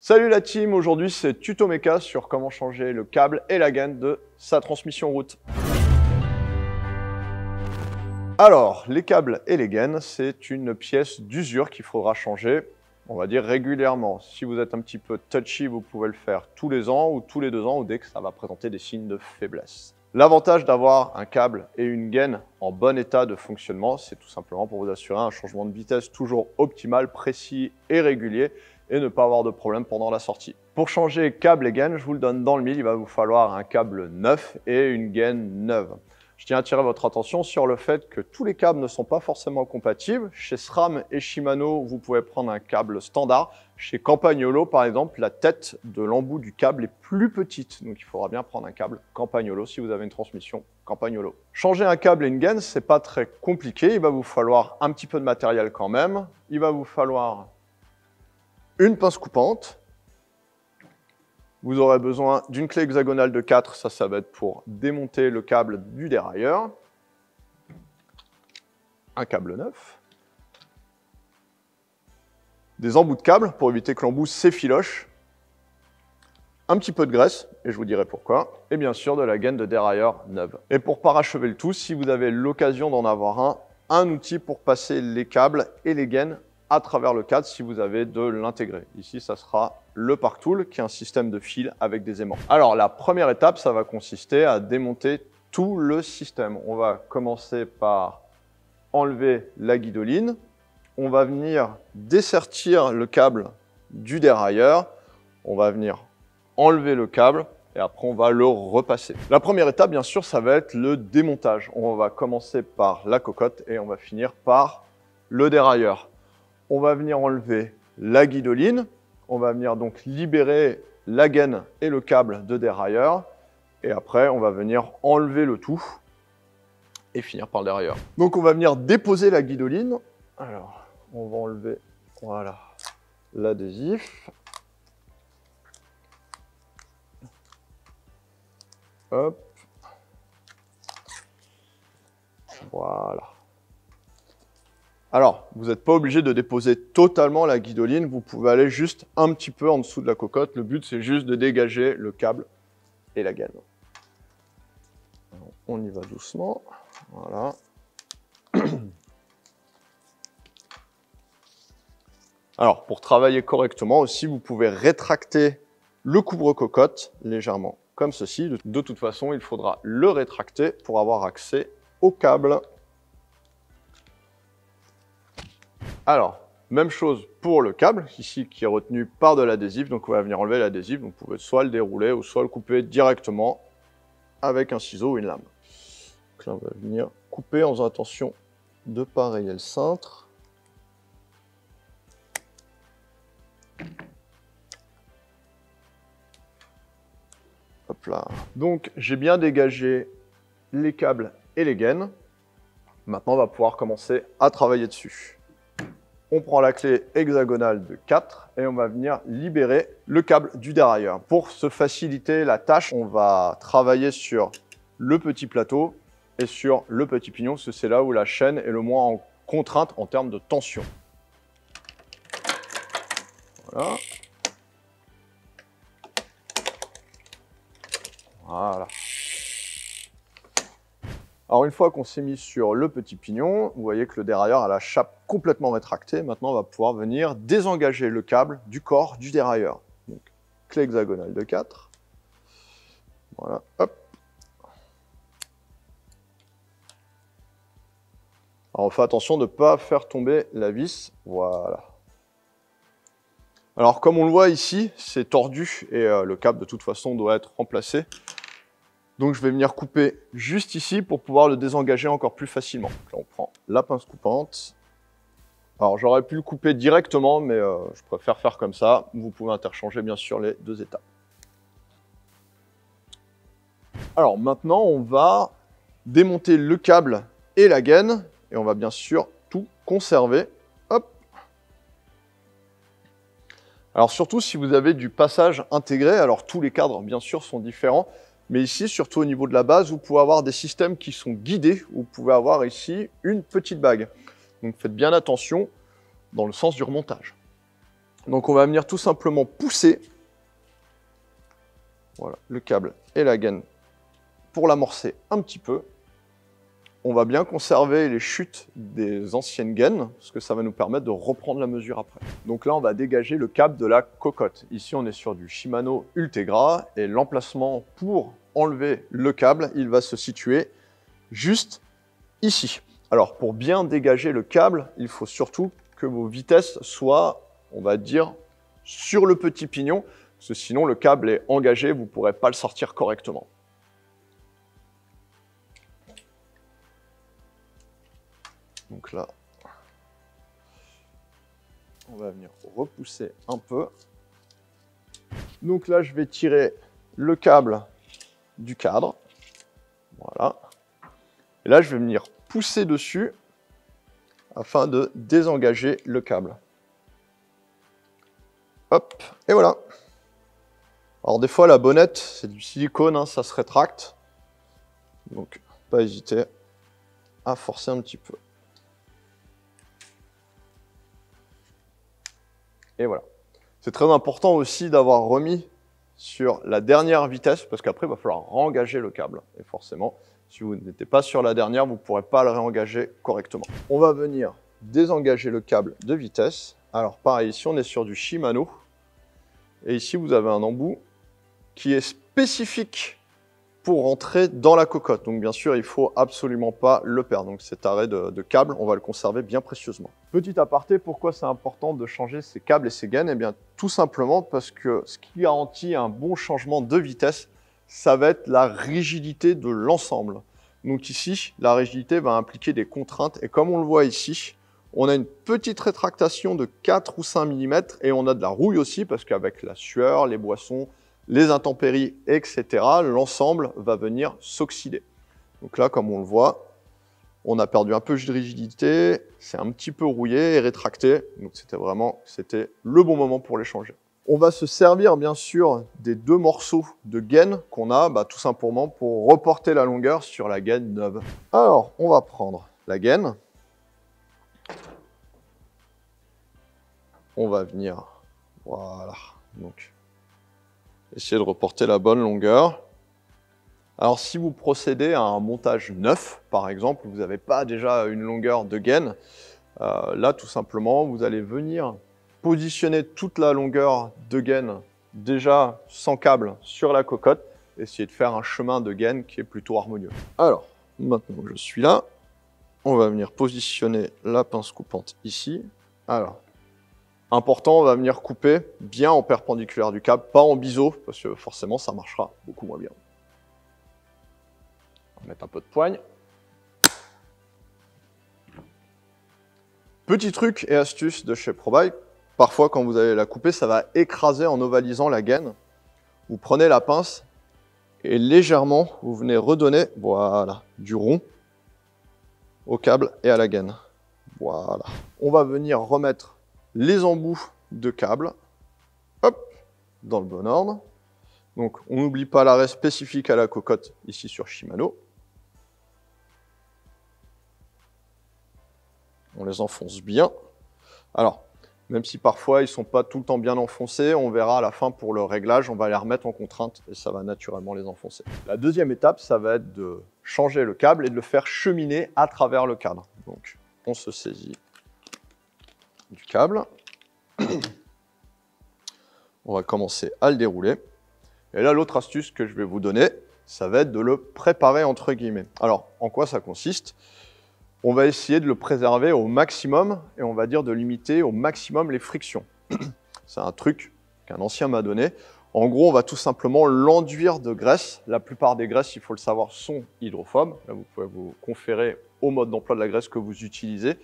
Salut la team, aujourd'hui c'est Tuto Mecha sur comment changer le câble et la gaine de sa transmission route. Alors, les câbles et les gaines, c'est une pièce d'usure qu'il faudra changer, on va dire régulièrement. Si vous êtes un petit peu touchy, vous pouvez le faire tous les ans ou tous les 2 ans ou dès que ça va présenter des signes de faiblesse. L'avantage d'avoir un câble et une gaine en bon état de fonctionnement, c'est tout simplement pour vous assurer un changement de vitesse toujours optimal, précis et régulier et ne pas avoir de problème pendant la sortie. Pour changer câble et gaine, je vous le donne dans le mille, il va vous falloir un câble neuf et une gaine neuve. Je tiens à attirer votre attention sur le fait que tous les câbles ne sont pas forcément compatibles. Chez SRAM et Shimano, vous pouvez prendre un câble standard. Chez Campagnolo, par exemple, la tête de l'embout du câble est plus petite. Donc, il faudra bien prendre un câble Campagnolo si vous avez une transmission Campagnolo. Changer un câble et une gaine, c'est pas très compliqué. Il va vous falloir un petit peu de matériel quand même. Il va vous falloir une pince coupante. Vous aurez besoin d'une clé hexagonale de 4, ça va être pour démonter le câble du dérailleur. Un câble neuf. Des embouts de câble pour éviter que l'embout s'effiloche. Un petit peu de graisse, et je vous dirai pourquoi. Et bien sûr de la gaine de dérailleur neuve. Et pour parachever le tout, si vous avez l'occasion d'en avoir un outil pour passer les câbles et les gaines à travers le cadre si vous avez de l'intégré. Ici, ça sera le Park Tool, qui est un système de fil avec des aimants. Alors, la première étape, ça va consister à démonter tout le système. On va commencer par enlever la guidoline. On va venir dessertir le câble du dérailleur. On va venir enlever le câble et après, on va le repasser. La première étape, bien sûr, ça va être le démontage. On va commencer par la cocotte et on va finir par le dérailleur. On va venir enlever la guidoline, on va venir donc libérer la gaine et le câble de dérailleur, et après on va venir enlever le tout et finir par le dérailleur. Donc on va venir déposer la guidoline. Alors, on va enlever, voilà, l'adhésif. Hop. Voilà. Alors, vous n'êtes pas obligé de déposer totalement la guidoline, vous pouvez aller juste un petit peu en dessous de la cocotte. Le but, c'est juste de dégager le câble et la gaine. Alors, on y va doucement. Voilà. Alors, pour travailler correctement aussi, vous pouvez rétracter le couvre-cocotte légèrement, comme ceci. De toute façon, il faudra le rétracter pour avoir accès au câble. Alors, même chose pour le câble, ici qui est retenu par de l'adhésif, donc on va venir enlever l'adhésif, donc vous pouvez soit le dérouler ou soit le couper directement avec un ciseau ou une lame. Donc là, on va venir couper en faisant attention de ne pas rayer le cintre. Hop là. Donc j'ai bien dégagé les câbles et les gaines. Maintenant, on va pouvoir commencer à travailler dessus. On prend la clé hexagonale de 4 et on va venir libérer le câble du dérailleur. Pour se faciliter la tâche, on va travailler sur le petit plateau et sur le petit pignon, parce que c'est là où la chaîne est le moins en contrainte en termes de tension. Voilà. Voilà. Alors une fois qu'on s'est mis sur le petit pignon, vous voyez que le dérailleur a la chape complètement rétractée. Maintenant, on va pouvoir venir désengager le câble du corps du dérailleur. Donc, clé hexagonale de 4. Voilà, hop. Alors on fait attention de ne pas faire tomber la vis. Voilà. Alors comme on le voit ici, c'est tordu et le câble de toute façon doit être remplacé. Donc je vais venir couper juste ici pour pouvoir le désengager encore plus facilement. Donc là, on prend la pince coupante. Alors j'aurais pu le couper directement, mais je préfère faire comme ça. Vous pouvez interchanger bien sûr les 2 étapes. Alors maintenant, on va démonter le câble et la gaine. Et on va bien sûr tout conserver. Hop. Alors surtout si vous avez du passage intégré, alors tous les cadres bien sûr sont différents. Mais ici, surtout au niveau de la base, vous pouvez avoir des systèmes qui sont guidés. Vous pouvez avoir ici une petite bague. Donc faites bien attention dans le sens du remontage. Donc on va venir tout simplement pousser voilà, le câble et la gaine pour l'amorcer un petit peu. On va bien conserver les chutes des anciennes gaines, parce que ça va nous permettre de reprendre la mesure après. Donc là, on va dégager le câble de la cocotte. Ici, on est sur du Shimano Ultegra, et l'emplacement pour enlever le câble, il va se situer juste ici. Alors, pour bien dégager le câble, il faut surtout que vos vitesses soient, on va dire, sur le petit pignon, parce que sinon, le câble est engagé, vous ne pourrez pas le sortir correctement. Donc là, on va venir repousser un peu. Donc là, je vais tirer le câble du cadre. Voilà. Et là, je vais venir pousser dessus afin de désengager le câble. Hop, et voilà. Alors des fois, la bonnette, c'est du silicone, hein, ça se rétracte. Donc, pas hésiter à forcer un petit peu. Et voilà. C'est très important aussi d'avoir remis sur la dernière vitesse, parce qu'après, il va falloir réengager le câble. Et forcément, si vous n'êtes pas sur la dernière, vous ne pourrez pas le réengager correctement. On va venir désengager le câble de vitesse. Alors pareil, ici, on est sur du Shimano. Et ici, vous avez un embout qui est spécifique pour rentrer dans la cocotte. Donc bien sûr, il ne faut absolument pas le perdre. Donc cet arrêt de câble, on va le conserver bien précieusement. Petit aparté, pourquoi c'est important de changer ces câbles et ces gaines? Eh bien tout simplement parce que ce qui garantit un bon changement de vitesse, ça va être la rigidité de l'ensemble. Donc ici, la rigidité va impliquer des contraintes et comme on le voit ici, on a une petite rétractation de 4 ou 5 mm et on a de la rouille aussi parce qu'avec la sueur, les boissons, les intempéries, etc., l'ensemble va venir s'oxyder. Donc là, comme on le voit, on a perdu un peu de rigidité, c'est un petit peu rouillé et rétracté, donc c'était le bon moment pour les changer. On va se servir bien sûr des deux morceaux de gaine qu'on a, tout simplement pour reporter la longueur sur la gaine neuve. Alors, on va prendre la gaine, on va venir, voilà, donc essayer de reporter la bonne longueur. Alors si vous procédez à un montage neuf, par exemple, vous n'avez pas déjà une longueur de gaine, là tout simplement, vous allez venir positionner toute la longueur de gaine déjà sans câble sur la cocotte, essayer de faire un chemin de gaine qui est plutôt harmonieux. Alors, maintenant que je suis là, on va venir positionner la pince coupante ici. Alors, important, on va venir couper bien en perpendiculaire du câble, pas en biseau, parce que forcément ça marchera beaucoup moins bien. On va mettre un peu de poigne. Petit truc et astuce de chez ProBike, parfois quand vous allez la couper, ça va écraser en ovalisant la gaine. Vous prenez la pince et légèrement, vous venez redonner, voilà, du rond au câble et à la gaine. Voilà. On va venir remettre les embouts de câble, hop, dans le bon ordre. Donc, on n'oublie pas l'arrêt spécifique à la cocotte, ici sur Shimano. On les enfonce bien. Alors, même si parfois ils ne sont pas tout le temps bien enfoncés, on verra à la fin pour le réglage, on va les remettre en contrainte et ça va naturellement les enfoncer. La deuxième étape, ça va être de changer le câble et de le faire cheminer à travers le cadre. Donc, on se saisit du câble. On va commencer à le dérouler. Et là, l'autre astuce que je vais vous donner, ça va être de le préparer entre guillemets. Alors, en quoi ça consiste? On va essayer de le préserver au maximum et on va dire de limiter au maximum les frictions. C'est un truc qu'un ancien m'a donné. En gros, on va tout simplement l'enduire de graisse. La plupart des graisses, il faut le savoir, sont hydrophobes. Là, vous pouvez vous conférer au mode d'emploi de la graisse que vous utilisez.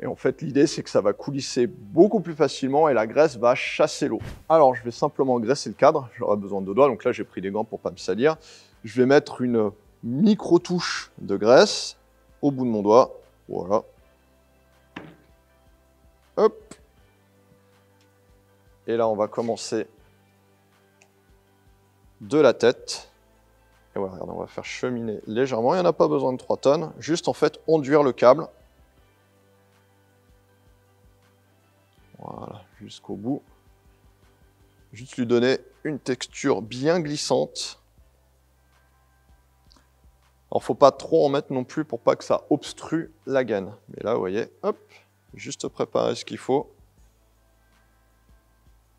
Et en fait, l'idée, c'est que ça va coulisser beaucoup plus facilement et la graisse va chasser l'eau. Alors, je vais simplement graisser le cadre. J'aurai besoin de doigts. Donc là, j'ai pris des gants pour ne pas me salir. Je vais mettre une micro-touche de graisse au bout de mon doigt. Voilà. Hop. Et là, on va commencer de la tête. Et voilà, regardez, on va faire cheminer légèrement. Il n'y en a pas besoin de 3 tonnes. Juste, en fait, enduire le câble. Voilà, jusqu'au bout. Juste lui donner une texture bien glissante. Alors, faut pas trop en mettre non plus pour pas que ça obstrue la gaine. Mais là, vous voyez, hop, juste préparer ce qu'il faut.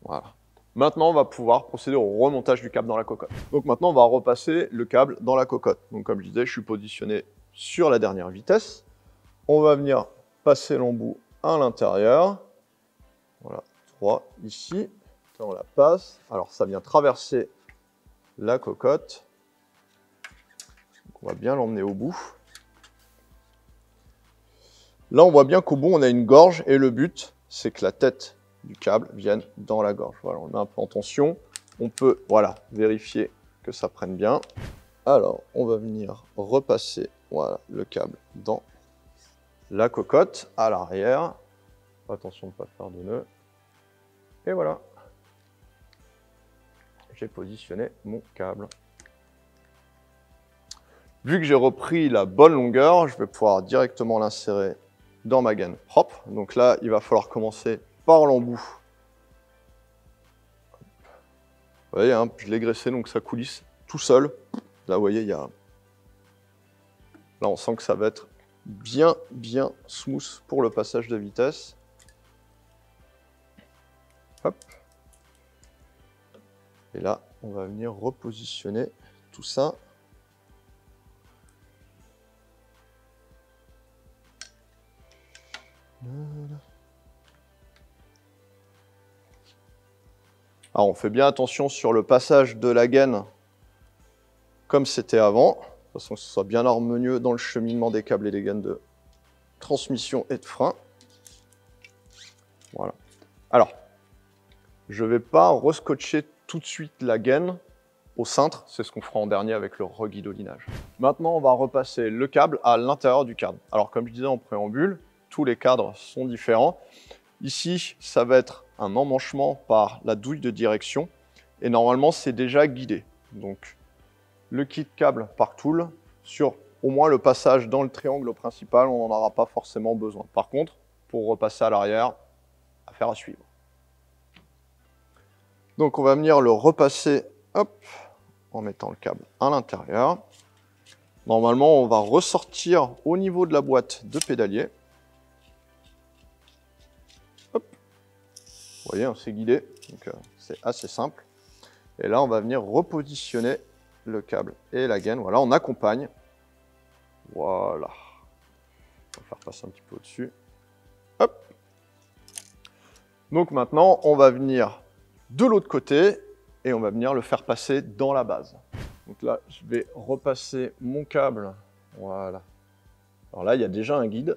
Voilà. Maintenant, on va pouvoir procéder au remontage du câble dans la cocotte. Donc maintenant, on va repasser le câble dans la cocotte. Donc comme je disais, je suis positionné sur la dernière vitesse. On va venir passer l'embout à l'intérieur. Voilà, 3 ici. Là, on la passe. Alors ça vient traverser la cocotte. Donc, on va bien l'emmener au bout. Là, on voit bien qu'au bout, on a une gorge et le but, c'est que la tête du câble vienne dans la gorge. Voilà, on le met un peu en tension. On peut, voilà, vérifier que ça prenne bien. Alors, on va venir repasser, voilà, le câble dans la cocotte, à l'arrière. Attention de ne pas faire de nœud. Et voilà. J'ai positionné mon câble. Vu que j'ai repris la bonne longueur, je vais pouvoir directement l'insérer dans ma gaine propre. Donc là, il va falloir commencer par l'embout. Vous voyez, hein, je l'ai graissé, donc ça coulisse tout seul. Là, vous voyez, il y a... Là, on sent que ça va être bien smooth pour le passage de vitesse. Hop. Et là, on va venir repositionner tout ça. Alors, on fait bien attention sur le passage de la gaine comme c'était avant, de toute façon que ce soit bien harmonieux dans le cheminement des câbles et des gaines de transmission et de frein. Voilà. Alors, je ne vais pas rescotcher tout de suite la gaine au cintre, c'est ce qu'on fera en dernier avec le reguidolinage. Maintenant, on va repasser le câble à l'intérieur du cadre. Alors, comme je disais en préambule, tous les cadres sont différents. Ici, ça va être un emmanchement par la douille de direction, et normalement, c'est déjà guidé. Donc, le kit câble par tool, sur au moins le passage dans le triangle principal, on n'en aura pas forcément besoin. Par contre, pour repasser à l'arrière, affaire à suivre. Donc on va venir le repasser, hop, en mettant le câble à l'intérieur. Normalement, on va ressortir au niveau de la boîte de pédalier. Hop. Vous voyez, c'est guidé, donc c'est assez simple. Et là, on va venir repositionner le câble et la gaine. Voilà, on accompagne. Voilà. On va faire passer un petit peu au-dessus. Hop. Donc maintenant, on va venir de l'autre côté et on va venir le faire passer dans la base. Donc là, je vais repasser mon câble. Voilà. Alors là, il y a déjà un guide.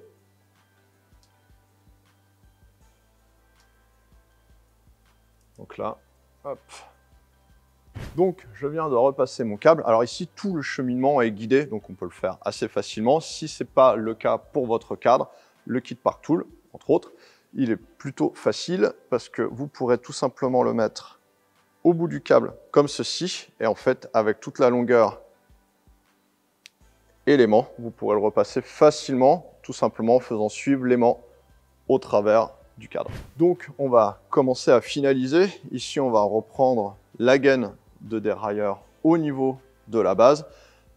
Donc là, hop. Donc, je viens de repasser mon câble. Alors ici, tout le cheminement est guidé, donc on peut le faire assez facilement. Si ce n'est pas le cas pour votre cadre, le kit par tool, entre autres, il est plutôt facile parce que vous pourrez tout simplement le mettre au bout du câble comme ceci. Et en fait, avec toute la longueur et l'aimant, vous pourrez le repasser facilement, tout simplement en faisant suivre l'aimant au travers du cadre. Donc, on va commencer à finaliser. Ici, on va reprendre la gaine de dérailleur au niveau de la base.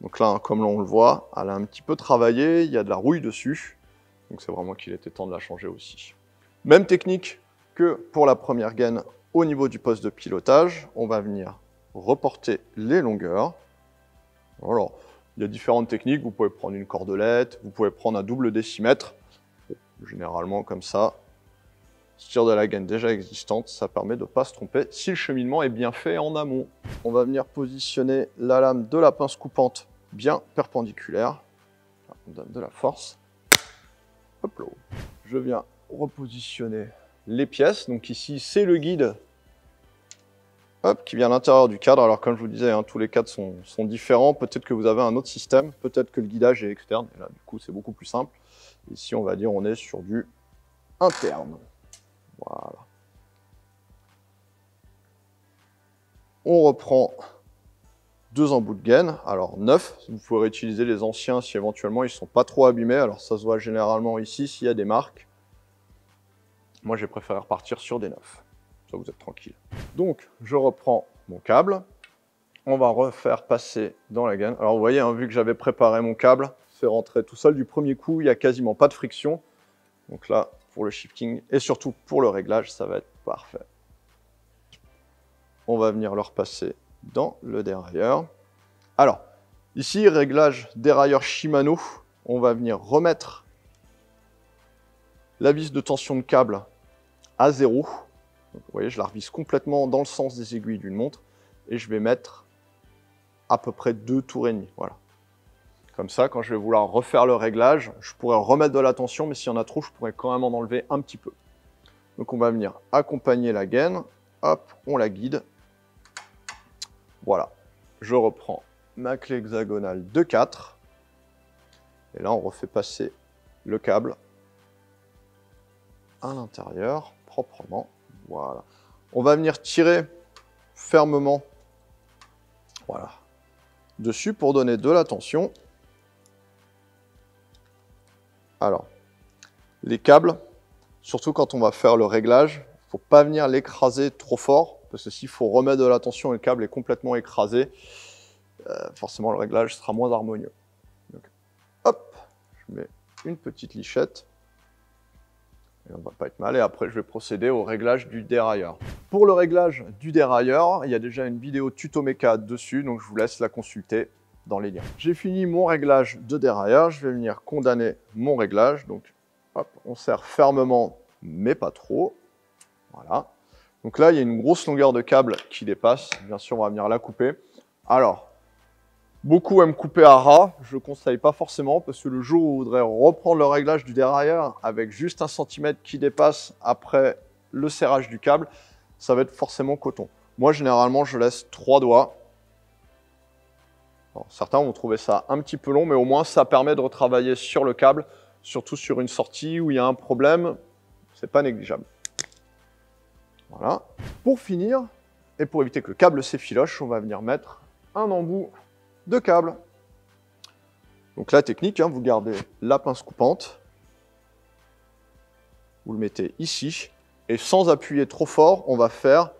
Donc là, comme on le voit, elle a un petit peu travaillé, il y a de la rouille dessus. Donc c'est vraiment qu'il était temps de la changer aussi. Même technique que pour la première gaine au niveau du poste de pilotage. On va venir reporter les longueurs. Alors, il y a différentes techniques. Vous pouvez prendre une cordelette, vous pouvez prendre un double décimètre. Généralement comme ça. Sortir de la gaine déjà existante, ça permet de ne pas se tromper si le cheminement est bien fait en amont. On va venir positionner la lame de la pince coupante bien perpendiculaire. On donne de la force. Hop là. Je viens repositionner les pièces. Donc ici, c'est le guide hop, qui vient à l'intérieur du cadre. Alors comme je vous disais, hein, tous les cadres sont différents. Peut-être que vous avez un autre système. Peut-être que le guidage est externe. Et là, du coup, c'est beaucoup plus simple. Ici, on va dire on est sur du interne. Voilà. On reprend deux embouts de gaine, alors neufs. Vous pouvez réutiliser les anciens si éventuellement ils ne sont pas trop abîmés. Alors ça se voit généralement ici s'il y a des marques. Moi j'ai préféré repartir sur des neufs. Ça, vous êtes tranquille. Donc, je reprends mon câble. On va refaire passer dans la gaine. Alors, vous voyez, hein, vu que j'avais préparé mon câble, c'est rentré tout seul du premier coup. Il n'y a quasiment pas de friction. Donc là, pour le shifting et surtout pour le réglage, ça va être parfait. On va venir le repasser dans le dérailleur. Alors, ici, réglage dérailleur Shimano. On va venir remettre la vis de tension de câble à 0. Donc, vous voyez, je la revise complètement dans le sens des aiguilles d'une montre. Et je vais mettre à peu près 2 tours et demi. Voilà. Comme ça, quand je vais vouloir refaire le réglage, je pourrais remettre de la tension, mais s'il y en a trop, je pourrais quand même en enlever un petit peu. Donc on va venir accompagner la gaine. Hop, on la guide. Voilà. Je reprends ma clé hexagonale de 4. Et là, on refait passer le câble à l'intérieur, proprement. Voilà. On va venir tirer fermement, voilà, dessus pour donner de la tension. Alors, les câbles, surtout quand on va faire le réglage, il ne faut pas venir l'écraser trop fort, parce que s'il faut remettre de la tension et le câble est complètement écrasé, forcément le réglage sera moins harmonieux. Donc, hop, je mets une petite lichette, et on ne va pas être mal, et après je vais procéder au réglage du dérailleur. Pour le réglage du dérailleur, il y a déjà une vidéo tuto méca dessus, donc je vous laisse la consulter dans les liens. J'ai fini mon réglage de dérailleur, je vais venir condamner mon réglage. Donc, hop, on serre fermement, mais pas trop. Voilà. Donc là, il y a une grosse longueur de câble qui dépasse. Bien sûr, on va venir la couper. Alors, beaucoup aiment couper à ras. Je ne conseille pas forcément parce que le jour où vous voudrez reprendre le réglage du dérailleur avec juste 1 cm qui dépasse après le serrage du câble, ça va être forcément coton. Moi, généralement, je laisse 3 doigts. Alors, certains vont trouver ça un petit peu long, mais au moins ça permet de retravailler sur le câble, surtout sur une sortie où il y a un problème, c'est pas négligeable. Voilà. Pour finir, et pour éviter que le câble s'effiloche, on va venir mettre un embout de câble. Donc la technique, hein, vous gardez la pince coupante, vous le mettez ici, et sans appuyer trop fort, on va faire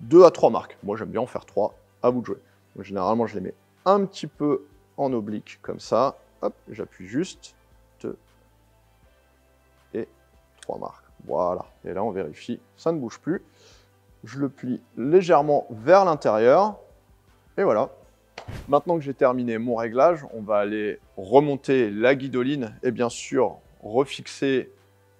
2 à 3 marques. Moi j'aime bien en faire 3, à vous de jouer. Donc, généralement je les mets un petit peu en oblique, comme ça. Hop, j'appuie juste. 2 et 3 marques. Voilà. Et là, on vérifie, ça ne bouge plus. Je le plie légèrement vers l'intérieur. Et voilà. Maintenant que j'ai terminé mon réglage, on va aller remonter la guidoline et bien sûr refixer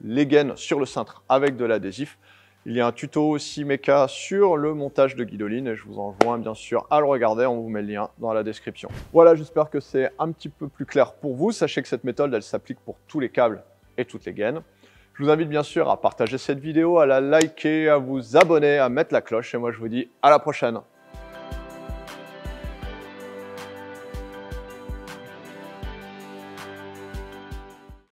les gaines sur le cintre avec de l'adhésif. Il y a un tuto aussi méca sur le montage de guidoline et je vous enjoins bien sûr à le regarder, on vous met le lien dans la description. Voilà, j'espère que c'est un petit peu plus clair pour vous. Sachez que cette méthode, elle s'applique pour tous les câbles et toutes les gaines. Je vous invite bien sûr à partager cette vidéo, à la liker, à vous abonner, à mettre la cloche et moi je vous dis à la prochaine.